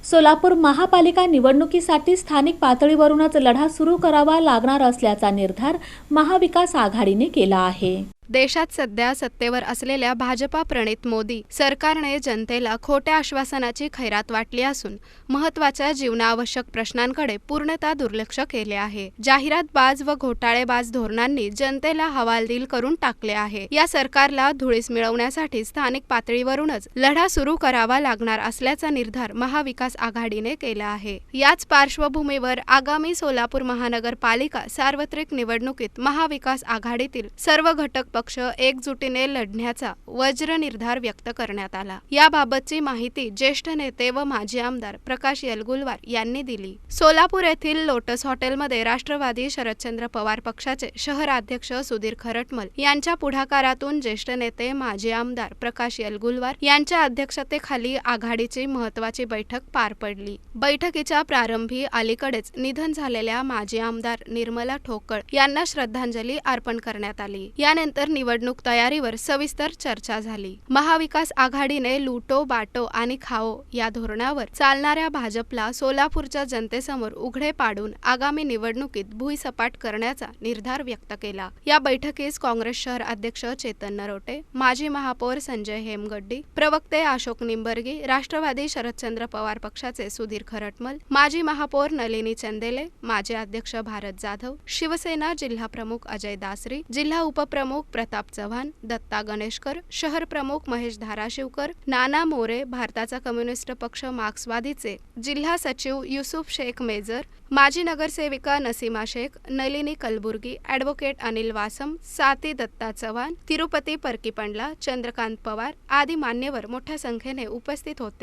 सोलापूर महापालिका निवडणुकीसाठी स्थानिक पातळीवरूनच लढा सुरू करावा लागणार असल्याचा निर्धार महाविकास आघाडीने केला आहे। देशात सध्या सत्तेवर असलेल्या भाजपा प्रणित मोदी सरकारने जनतेला खोट्या आश्वासनाची खैरात वाटली असून महत्त्वाच्या जीवनावश्यक प्रश्नांकडे पूर्णतः दुर्लक्ष केले आहे। जाहिरातबाज व घोटाळेबाज धोरणांनी जनतेला हवालदिल करून टाकले आहे। या सरकारला धुळीस मिळवण्यासाठी स्थानिक पातळीवरूनच लढा सुरू करावा लागणार असल्याचा निर्धार महाविकास आघाडीने केला आहे। याच पार्श्वभूमीवर आगामी सोलापूर महानगरपालिका सार्वत्रिक निवडणुकीत महाविकास आघाडीतील सर्व घटक पक्ष एकजुटीने लढण्याचा वज्र निर्धार व्यक्त करण्यात आला। याबाबतची माहिती ज्येष्ठ नेते व माजी आमदार प्रकाश येलगुलवार यांनी दिली। सोलापूर येथील लोटस हॉटेलमध्ये राष्ट्रवादी शरदचंद्र पवार पक्षाचे शहराध्यक्ष सुधीर खरटमल यांच्या पुढाकारातून ज्येष्ठ नेते माजी आमदार प्रकाश येलगुलवार यांच्या अध्यक्षतेखाली आघाडीची महत्त्वाची बैठक पार पडली। बैठकीच्या प्रारंभी अलीकडेच निधन झालेल्या माजी आमदार निर्मला ठोकळ यांना श्रद्धांजली अर्पण करण्यात आली। यानंतर निवडणूक तयारीवर सविस्तर चर्चा झाली। महाविकास आघाडीने लुटो बाटो आणि खाओ या धोरणावर चालणाऱ्या भाजपला सोलापूरच्या जनतेसमोर उघडे पाडून आगामी निवडणुकीत भुईसपाट करण्याचा निर्धार व्यक्त केला। या बैठकीस काँग्रेस शहर अध्यक्ष चेतन नरोटे, माजी महापौर संजय हेमगड्डी, प्रवक्ते अशोक निंबर्गी, राष्ट्रवादी शरदचंद्र पवार पक्षाचे सुधीर खरटमल, माजी महापौर नलिनी चंदेले, माजी अध्यक्ष भारत जाधव, शिवसेना जिल्हा प्रमुख अजय दासरी, जिल्हा उपप्रमुख प्रताप चव्हाण, दत्ता गणेशकर, शहर प्रमुख महेश धाराशिवकर, नाना मोरे, भारताचा कम्युनिस्ट पक्ष मार्क्सवादीचे जिल्हा सचिव युसुफ शेख मेजर, माजी नगरसेविका नसीमा शेख, नलिनी कलबुर्गी, ॲडव्होकेट अनिल वासम, साती दत्ता चव्हाण, तिरुपती परकीपंडला, चंद्रकांत पवार आदी मान्यवर मोठ्या संख्येने उपस्थित होते।